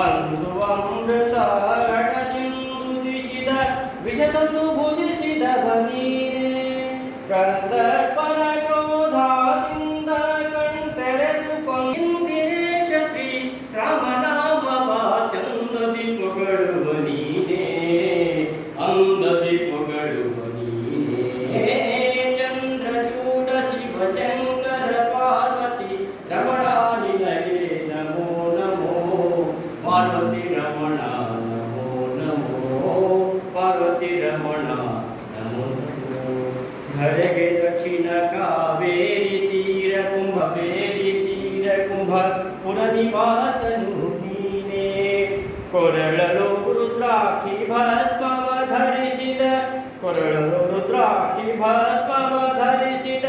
ಅಂದು ಅಮೃತ ಘಟದಿಂದುದಿಸಿದ ವಿಷತಂದು ಭುಜಿಸಿದವ ನೀನೇ ಕಂದರ್ಪನ ಕ್ರೋಧಾದಿಂದ ಕಣ್ತೆರೆದು ಕೊಂದಿರೇಶ ಶ್ರೀ ರಾಮನಾಮವ ಚಂದದಿ ಪೊಗಳುವ ನೀನೇ ಅಂದದಿ ಪೊಗಳುವ ನೀನೇ ಚಂದ್ರಚೂಡ ಶಿವಶಂಕರ ಪಾರ್ವತಿ ರಮಣ ನಿನಗೆ ನಮೋ ನಮೋ ಪಾರ್ವತಿ ರಮಣ ನಮೋ ನಮೋ ಪಾರ್ವತಿ ರಮಣ ನಮೋ ನಮೋ ಧರೆಗೆ ದಕ್ಷಿಣ ಕಾವೇರಿ ತೀರ ಕುಂಭ ಪುರ ನಿವಾಸನು ನೀನೇ ಕೊರಳಲು ರುದ್ರಾಕ್ಷಿ ಭಸ್ಮವ ಧರಿಸಿದ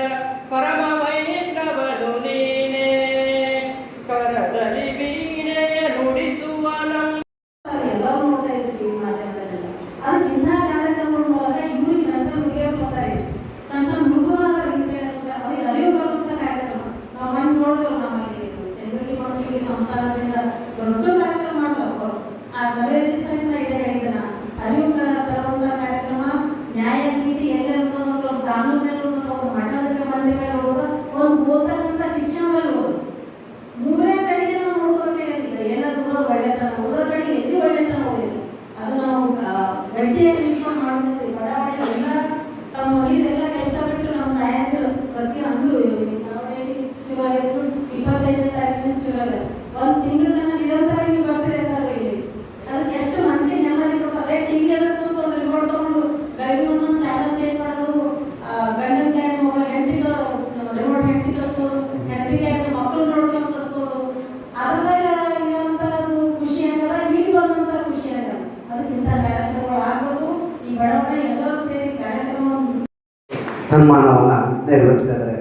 ಪರಮ ವೈಷ್ಣವನು ನೀನೇ ಕರದಲ್ಲಿ ವೀಣೆಯ ನುಡಿಸುವ ನಮ್ಮ ಎಲ್ಲರೂ ನೋಡ್ತಾ ಇರ್ತೀವಿ ಮಾಧ್ಯಮದಲ್ಲೆಲ್ಲ. ಅದು ಇಂಥ ಕಾರ್ಯಕ್ರಮಗಳ ಮೂಲಕ ಇವ್ರಿಗೆ ಸಣ್ಣ ಸಣ್ಣ ಹುಡುಗಿಯರು ಬರ್ತಾರೆ, ಸಣ್ಣ ಸಣ್ಣ ಹುಡುಗರು ಅವ್ರಿಗೆ ಅರಿವು ಬರುವಂಥ ಕಾರ್ಯಕ್ರಮ. ನಾವು ಮಣ್ಣು ನೋಡಿದೆವು, ನಮ್ಮಲ್ಲಿ ಜನರಿಗೆ ಮಕ್ಕಳಿಗೆ ಸಂಸ್ಥಾನದಿಂದ ದೊಡ್ಡ ಕಾರ್ಯಕ್ರಮ ಮಾಡಬೇಕು. ಆ ಸಭೆ ದಿವಸದಿಂದ ಇದೆ ಹೇಳಿದ ಅರಿವು ತರುವಂಥ ಕಾರ್ಯಕ್ರಮ, ನ್ಯಾಯ ನೀತಿ ಎಲ್ಲಿರುತ್ತದೋ ಒಂದು ಕಾನೂನಿರುತ್ತದೋ ಒಂದು ಮಠದ ಮಂದಿಗಳು ಒಂದು ಓದತಕ್ಕಂಥ ಶಿಕ್ಷಣದಲ್ಲಿ ಮೂರೇ ಕಡೆಗೆ ನಾವು ನೋಡ್ಕೋಬೇಕಾಗಿದೆ. ಏನಾದ್ರು ಓದೋದು ಒಳ್ಳೆತನ, ಓದೋ ಕಡೆಗೆ ಎಲ್ಲಿ ಒಳ್ಳೆತನ ಓದಿಲ್ಲ ಅದು ನಾವು ಗಟ್ಟಿಯಾಗಿ ನಿಂತ್ಕೊಂಡು ಮಾಡ್ತಿದ್ವಿ. ಬಡಾವಣೆ ಎಲ್ಲ ತಮ್ಮ ಮನೆಯಲ್ಲೆಲ್ಲ ಕೆಲಸ ಬಿಟ್ಟು ನಮ್ಮ ತಾಯಂದಿರು ಪ್ರತಿಯೊಂದು ಬಡಾವಣೆಯಲ್ಲಿ ಶುರುವಾಗಿದ್ದು 25ನೇ ತಾರೀಕಿನ ಶುರುವಾಗಿದೆ. ಒಂದು ತಿಂಗಳ ತನಕ ನಿರಂತರವಾಗಿ ಬರ್ತಾರೆ ಅಂತಾರೆ ಇಲ್ಲಿ. ಅದಕ್ಕೆ ಎಷ್ಟು ಮನುಷ್ಯ ನೆಮ್ಮದಿ ಕೊಟ್ಟು ಅದೇ ಟಿವಿ ಅದಕ್ಕೂ ಒಂದು ರಿಮೋಟ್ ತಗೊಂಡು ಬೆಳಗ್ಗೆ ಒಂದೊಂದು ಚಾನಲ್ ಚೇಂಜ್ ಮಾಡೋದು, ಗಂಡನ ಕೈ ಮೊಬೈಲ್ ಹೆಂಡತಿಗೆ ರಿಮೋಟ್ ಹೆಂಡತಿ ಕಳಿಸ್ಬೋದು, ಹೆಂಡತಿಗೆ ಮಕ್ಕಳು ನೋಡ್ಕೊಂಡು ಕಳಿಸ್ಬೋದು. ಅದ್ರಾಗ ಇರುವಂಥದ್ದು ಖುಷಿ ಆಗದ, ಈಗ ಬಂದಂಥ ಖುಷಿ ಆಗದ. ಅದಕ್ಕಿಂತ ಕಾರ್ಯಕ್ರಮಗಳು ಆಗಬೇಕು. ಈ ಬಡವಣೆ ಎಲ್ಲರೂ ಸೇರಿ ಕಾರ್ಯಕ್ರಮವನ್ನು ಸನ್ಮಾನವನ್ನು ನೆರವೇರಿಸಿದ್ದಾರೆ.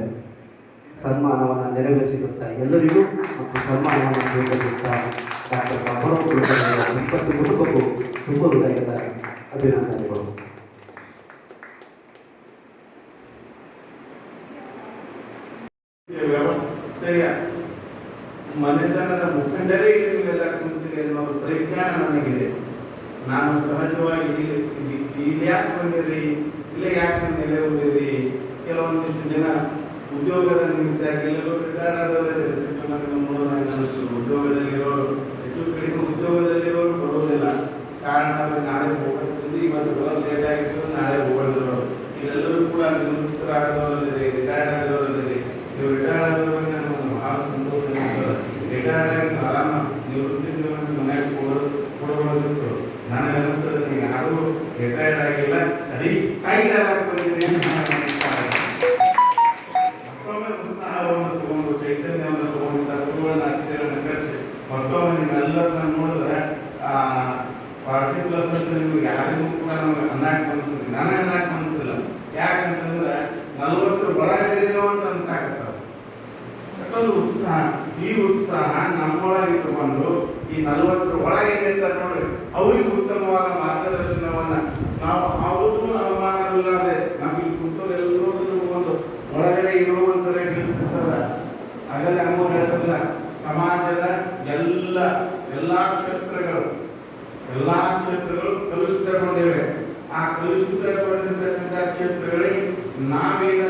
ಸನ್ಮಾನವನ್ನು ನೆರವೇರಿಸಿರುತ್ತಾ ಎಲ್ಲರಿಗೂ ಮತ್ತು ಸನ್ಮಾನವನ್ನು ಸ್ವೀಕರಿಸುತ್ತಾ ಡಾಕ್ಟರ್ ಬಾಬುರಾವ್ ಕುಲಕರ್ಣಿಯವರ 20 ಕುಟುಂಬಕ್ಕೂ ತುಂಬ ಹೃದಯದ ಅಭಿನಂದನೆಗಳು. ವ್ಯವಸ್ಥೆಯ ಮನೆತನದ ಮುಖಂಡರೇ ನೀವೆಲ್ಲ ಕುಂತಿದೆ ಅನ್ನೋದು ಪರಿಜ್ಞಾನ ನನಗಿದೆ. ನಾನು ಸಹಜವಾಗಿ ಇಲ್ಲಿ ಯಾಕೆ ಬಂದಿರಿ, ಇಲ್ಲೇ ಯಾಕೆ ನೆಲೆ ಹೋಗಿರಿ, ಕೆಲವೊಂದಿಷ್ಟು ಜನ ಉದ್ಯೋಗದ ನಿಮಿತ್ತ ಎಲ್ಲರೂ ರಿಟೈರ್ ಆದವರೇ ನೋಡೋದಂಗೆ ಅನಿಸ್ತದೆ. ಉದ್ಯೋಗದಲ್ಲಿರೋರು ಹೆಚ್ಚು ಕಡಿಮೆ ಉದ್ಯೋಗದಲ್ಲಿರೋರು ಬರೋದಿಲ್ಲ. ಕಾರಣ ಅವ್ರಿಗೆ ನಾಳೆ ಹೋಗೋದು, ಇವತ್ತು ಬರೋದು ಲೇಟ್ ಆಗಿರ್ತದೆ, ನಾಳೆ ಹೋಗೋದಿರೋರು. ಇಲ್ಲೆಲ್ಲರೂ ಕೂಡ ನಿವೃತ್ತರಾಗದವರದಿರಿ, ರಿಟೈರ್ ಆದವರದಿರಿ. ನೀವು ರಿಟೈರ್ ಆದವರಿಗೆ ನಮಗೆ ಭಾಳ ಸಂತೋಷ ಅನಿಸ್ತದೆ. ರಿಟೈರ್ಡ್ ಆಗಿ ಆರಾಮ ನಿವೃತ್ತಿ ಜೀವನದ ಮನೆಗೆ ಕೊಡಬಹುದಿತ್ತು. ನನಗೆ ಅನಿಸ್ತದೆ ನೀವು ಯಾರೂ ರಿಟೈರ್ಡ್ ಆಗಿಲ್ಲ, ಸರಿ ಕಾಯ್ದಾರಾಗಿ ಬಂದಿದೆ. ಮತ್ತೊಮ್ಮೆ ಉತ್ಸಾಹವನ್ನು ತಗೊಂಡು, ಚೈತನ್ಯವನ್ನು ತಗೊಂಡು, ಗುರುಗಳನ್ನ ಅತಿಥಿಗಳನ್ನು ಕರೆಸಿ ಮತ್ತೊಮ್ಮೆ ನಿಮ್ಮೆಲ್ಲರನ್ನ ನೋಡಿದ್ರೆ ಪಾರ್ಟಿ ಪ್ಲಸ್ ಅಂತ ನಿಮ್ಗೆ ಯಾರಿಗೂ ಕೂಡ ನಮಗೆ ಅನ್ನಕ್ಕೆ ಅನಿಸ್ತದೆ. ನನಗೆ ಅನ್ನಕ್ಕೆ ಅನಿಸ್ತಿಲ್ಲ. ಯಾಕಂತಂದ್ರೆ 40 ಒಳಗಿರೋ ಅಂತ ಅನ್ಸಾಕತ್ತದ. ಯಾಕಂದ್ರೆ ಉತ್ಸಾಹ, ಈ ಉತ್ಸಾಹ ನಮ್ಮೊಳಗೆ ಇಟ್ಟುಕೊಂಡು ಈ 40 ಒಳಗೆ ಏನಿರ್ತಾರೆ ನೋಡ್ರಿ, ಅವ್ರಿಗೆ ಉತ್ತಮವಾದ ಮಾರ್ಗದರ್ಶನವನ್ನ ನಾವು ಅವ್ರಿಗೂ ಅವಮಾನವಿಲ್ಲದೆ ನಮಗೆ ಕುಂತವ್ರು ಎಲ್ಲರೂ ಒಂದು ಒಳಗಡೆ ಇರುವಂತರೇ ಹೇಳ್ತಿರ್ತದ. ಆಗಲೇ ಅಮ್ಮ ಹೇಳಿದ್ರಲ್ಲ, ಸಮಾಜದ ಎಲ್ಲಾ ಕ್ಷೇತ್ರಗಳು ಕಲುಷಿತಗೊಂಡಿವೆ. ಆ ಕಲುಷಿತಗೊಂಡಿರ್ತಕ್ಕಂಥ ಕ್ಷೇತ್ರಗಳಿಗೆ ನಾವೇನ